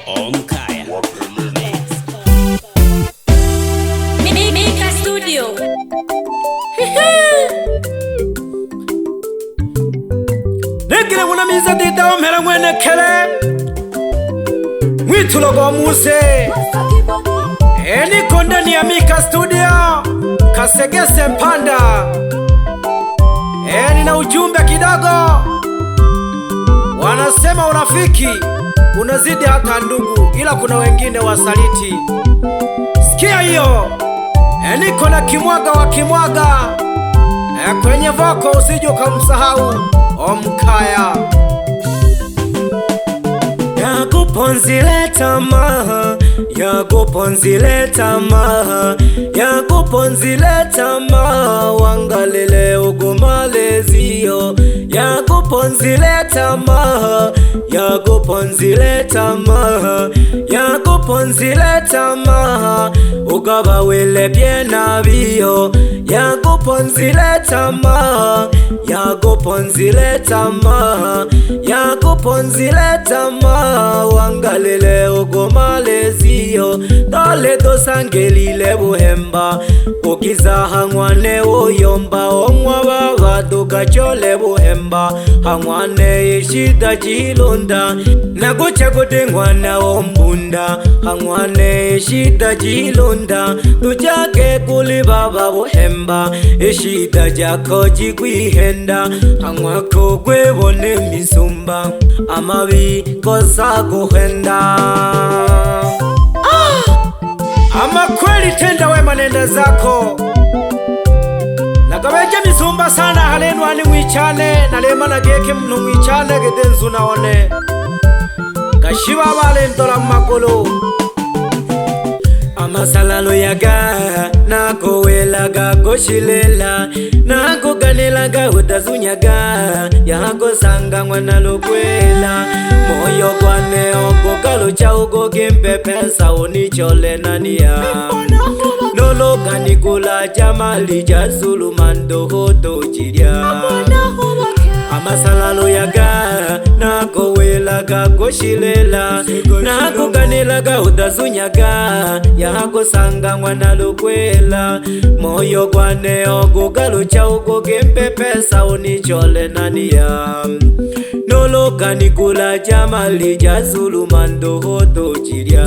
Omkaya Mika Studio. Nekile muna miza dita omera mwene kele Mwitulo go muse Eni konde ni ya Mika Studio Kasegese Mpanda Eni na ujumbe kidogo Wanasema urafiki unazidi hata ndugu, ila kuna wengine wasaliti. Sikia hiyo, niko na Kimwaga wa Kimwaga kwenye voko, usije ukamsahau Omkaya. Yakuponzile tamaa, yakuponzile tamaa, yakuponzile tamaa, wangalele ugumalezio. Yakuponzile tamaa, yakuponzile tamaa, yakuponzile tamaa, ugaba wile byena biyo. Yakuponzile tamaa, yakuponzile tamaa, yakuponzile tamaa, wangalele ugumalezio. Dole dosangelile buhemba, ukiza hangwane uyomba. Omwa baba tukachole buhemba, hangwane ishida jilonda. Naguche kudingwana ombunda, hangwane ishida jilonda. Tujake kuli baba buhemba, ishida jako jikwihenda. Hangwako gwebone misumba, amabi kosa kuhenda. Ama kweli tenda wema nenda zako. Nagabeje misumba sana halenu ani mwichane. Nalema na geke mnu mwichane gedenzu naone. Kashiwa wale ndola makolo. Amasalalo yaga nako welaga koshilela, nako ganelaga utazunyaga, yako sanga mwana lukwela. Moyo kwane oko kalo cha ugo kimpe pesa unichole nania. Nolo kanikula jamali jasulu mando hoto chiria. Amasalalo yaga nako welaga koshilela, nako ganelaga utazunyaga, yako sanga mwana lukwela. Moyo kwane oko kalo cha ugo kimpe pesa unichole nania. Nolo kanikula jamali jasulu mando hoto chiria.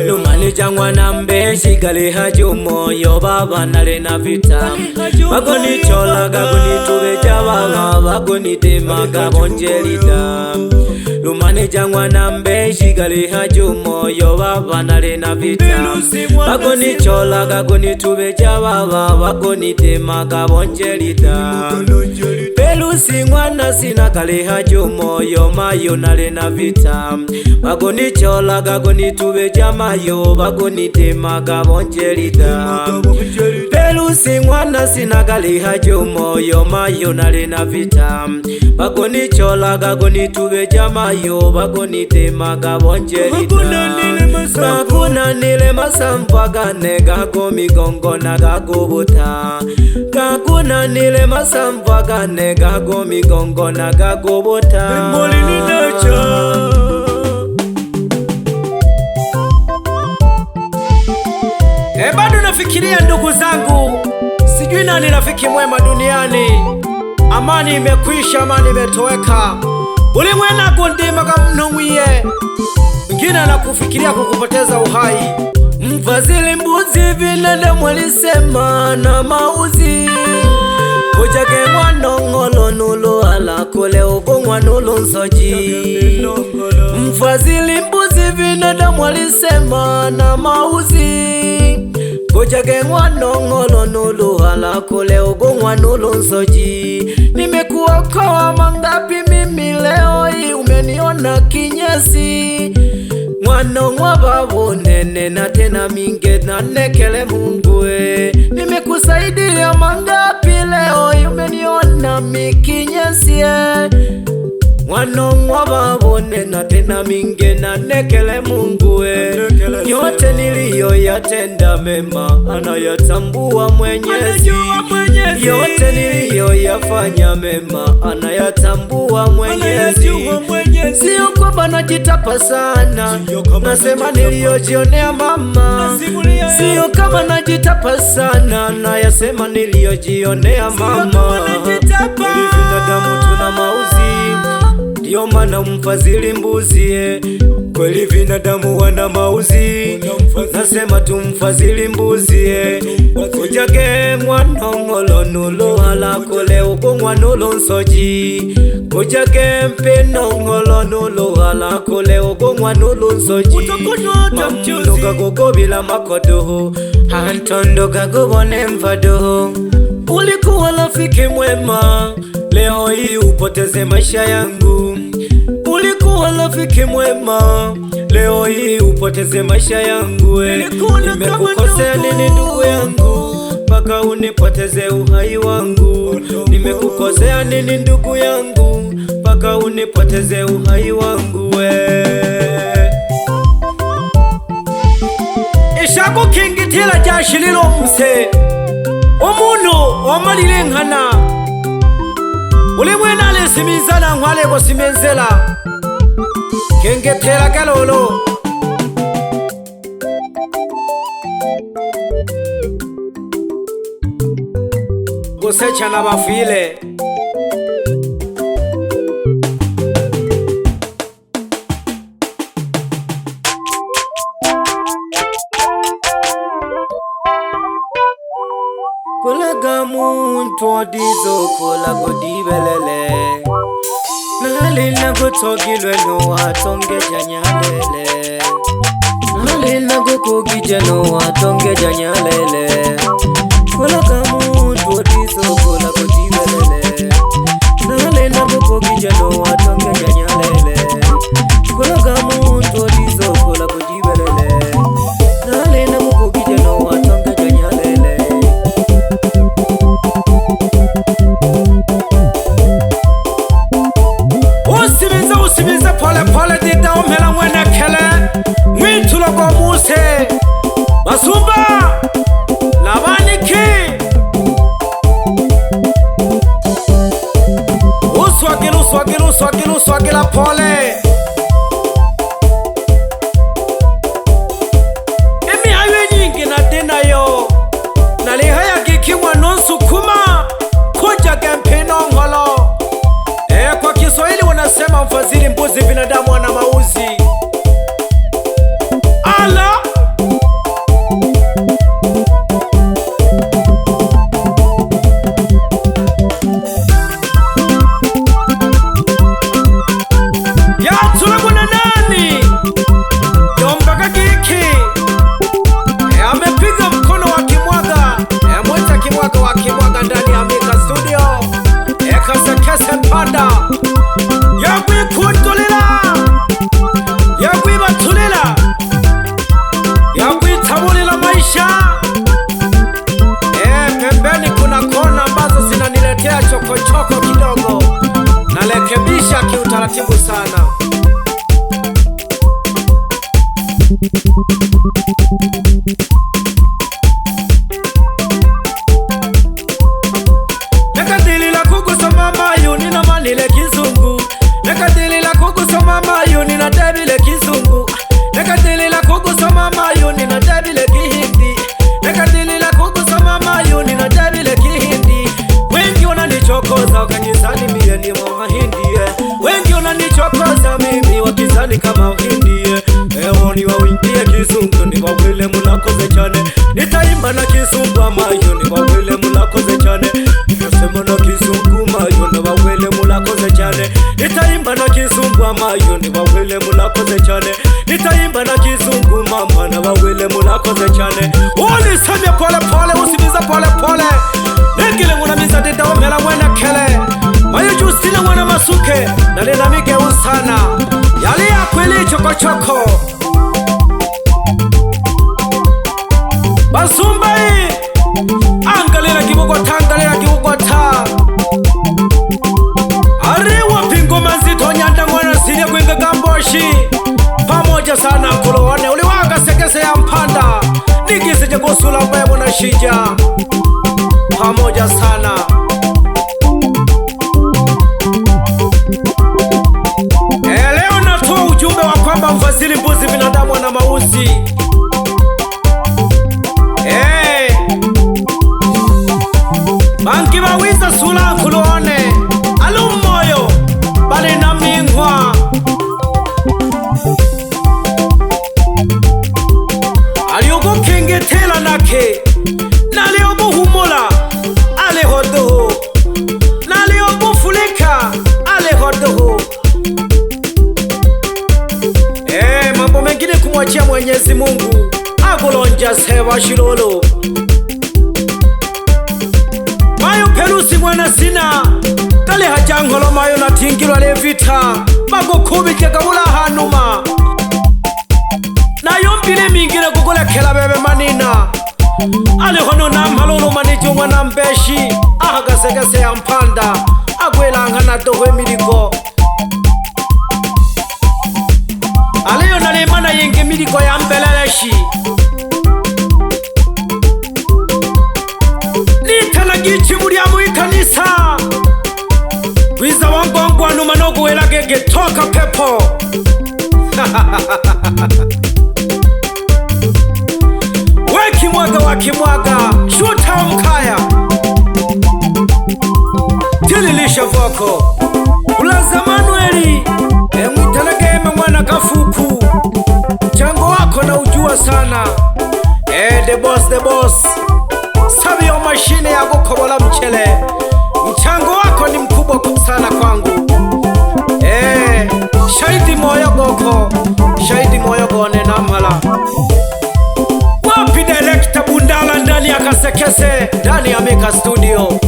Lumali jangwana mbeshi kali hajo moyo baba nale na vita. Wagoni chola gagoni tube jababa, wagoni tema gabonjelida. Lumani jangwana mbeshi kali hajo moyo baba nale na vita. Wagoni chola gagoni tube jababa, wagoni tema gabonjelida. Pelusi mwana sina kali hajo moyo mayo nale na vita. Wagoni chola gagoni tube jamayo, wagoni tema gabonjelida. Pelusi mwana sina kali hajo moyo mayo nale na vita. Wagoni chola gagoni tube jamayo, wagoni tema gabonjelida. Kakuna nile masampa gane gago migongo na gago buta. Kakuna nile masampa gane gago migongo na gago buta. Mboli ni nacha. Bado nafikiria ndugu zangu, sijui nani rafiki mwema duniani. Amani imekwisha, amani imetoweka. Ulimwena kundima kamnumwie, mwingine anakufikiria kukupoteza uhai. Mfazili mbuzi vinende mwalisema na mauzi. Ujake mwanongolo nulo ala kule ugongwa nulo nsoji. Mfazili mbuzi vinende mwalisema na mauzi. Ujake mwanongolo nulo ala kule ugongwa nulo nsoji. Nimekuokoa mangapi mimi leo hii, umeniona kinyesi. Mwanongwa babu nene na tena minge na nekele Mungue. Nimekusaidia mangapi leo hii, umeniona mikinyesi. wanongwa babone na tena mingena nekele Mungu we. Yote niliyoyatenda mema anayatambua Mwenyezi. Yote niliyoyafanya mema anayatambua Mwenyezi. Sio kwamba najitapa sana, nasema niliyojionea mama. Sio kama najitapa sana, nayasema niliyojionea mama. Kweli binadamu tuna mauzi, ndio maana mfadhili mbuzi. Kweli binadamu wana mauzi, nasema tumfadhili mbuzi. Kujage mwanongolo nulo halakole uko mwanulo nsoji. Kujage mpenongolo nulo halakole uko mwanulo nsoji. Mamunuka kukobila makodoho, antondoka kubone mfadoho. Ulikuwa rafiki mwema, leo hii upoteze maisha yangu. Ulikuwa rafiki mwema, leo hii upoteze maisha yangu. Nimekukosea nini ndugu yangu, mpaka unipoteze uhai wangu? Nimekukosea nini ndugu yangu, mpaka unipoteze uhai wangu? Ishaku kingitila jashililo mse omuno omalile nkana ulimwena lesimizana nkwale kosimenzela kengetela kalolo kusecha na bafile kulaga muntu odizo kola kodibelele nalina gutogilwe no watonge janyalele nalina gukugije no watonge janyalele kulaga muntu odizo kola kodibelele nalina gukugije no watonge janyalele kulaga muntu odizo kola kodibelele nalina gukugije no watonge janyalele. Usimiza pole pole dida umela mwene kele mwintu loko muse Basumba labaniki uswagila pole emi hayo nyingi na dina yo nalihaya kikiwa nonsu kuma kuja gempino ngolo. Kwa Kiswahili wanasema mfadhili mbuzi, binadamu wana mauzi. Ala ya tulabuna nani yombaka kiki amepiga mkono wa kimwaga mweta kimwaga wa kimwaga ndani ya Mika Studio. Kase panda yagwi kutulila yagwi batulila yagwi tabulila maisha. Pembeni kuna kona ambazo zinaniletea chokochoko kidogo, nalekebisha kiutaratibu sana. Nekadilila kukusoma mayu nina manile kizungu. Nekadilila kukusoma mayu nina debile kizungu. Nekadilila kukusoma mayu nina debile kihindi. Nekadilila kukusoma mayu nina debile kihindi. Wengi wananichokoza wakajizani mie ni mwahindi. Wengi wananichokoza mimi wakizani kama hindi. Eho ni wawingie kizungu ni wawile mulakoze chane. Nitaimba na kizungu amayo ni wawile mulakoze chane. Nasema na kizungu mayo ni wawile mulakoze chane. Nitaimba na kizungu amayo ni wawile mulakoze chane. Nitaimba na kizungu mama na wawile mulakoze chane. Uli semya pole pole usimiza pole pole. Nekile muna miza dida wamela mwena kele. Mayo justile mwana masuke nalina mige usana. Yali ya kweli choko choko Basumba angalela kibugota Ariwa pingo mazito nyanda pamoja sana kulowane uliwanga segese ya mpanda nikisije kusula mbebo na shija pamoja sana. Leo natoa ujumbe wa kwamba mfadhili mbuzi binadamu ana mauzi. Banki bawiza sula kulowane alumoyo bali na mingwa aliyogo kengetela nake naliyogo humula alehodoho naliyogo fuleka alehodoho. Mambo mengine kumwachia Mwenyezi Mungu agolonja sewa shilolo mayo pelusi mwana sina kale hajangolo mayo na tingilwa levita mago kubike gabula hanuma na yombile mingine kukula kela bebe manina ale hono na mhalolo manijo mwana mbeshi ahagasegese ya mpanda agwela ngana dohwe miligo aleyo nalemana yenge miligo ya mbeleleshi gichiburi amu ikanisa wiza wangu anuma no guwela gege toka pepo. Weki mwaga wakimwaga shuta mkaya tililisha voko ulaza Manueli mwitalageme mwana kafuku chango wako na ujua sana. The boss Sabio mashine ya kukobola mchele mchango wako ni mkubwa sana kwangu. Shahidi moyo goko shahidi moyo gone namala wapi director Bundala ndani ya kasekese ndani ya Meka Studio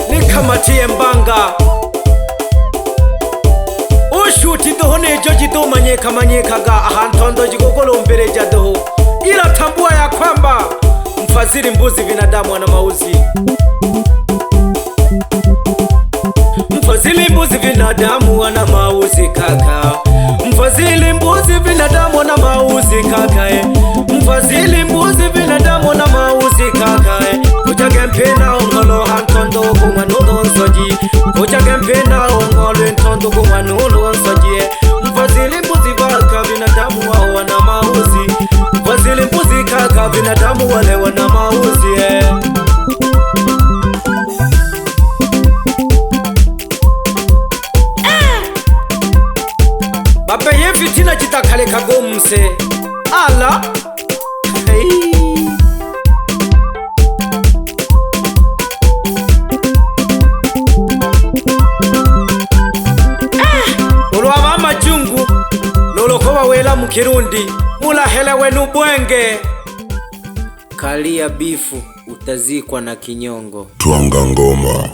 nikamatie mbanga ushuti dohone joji do manyeka ahantondo jigogolo mbele jadoho ila tambua ya kwamba mfadhili mbuzi binadamu ana mauzi. Mfadhili mbuzi binadamu ana mauzi kaka. Mfadhili mbuzi binadamu ana mauzi kaka. Mfadhili mbuzi binadamu ana mauzi kaka. Kuchage mpena ongolo hantondo kumwanulo nsoji. Kuchage mpena ongolo ntondo kumwanulo nsoji. Mfadhili mbuzi baka binadamu wao wana mauzi. Mfadhili mbuzi kaka binadamu wale wana mauzi. Bape ye fitina chitakale kagomse ala hey. Ulwaba majungu lolokoba wela mukirundi mulahela wenu bwenge kalia bifu utazikwa na kinyongo. Twanga ngoma.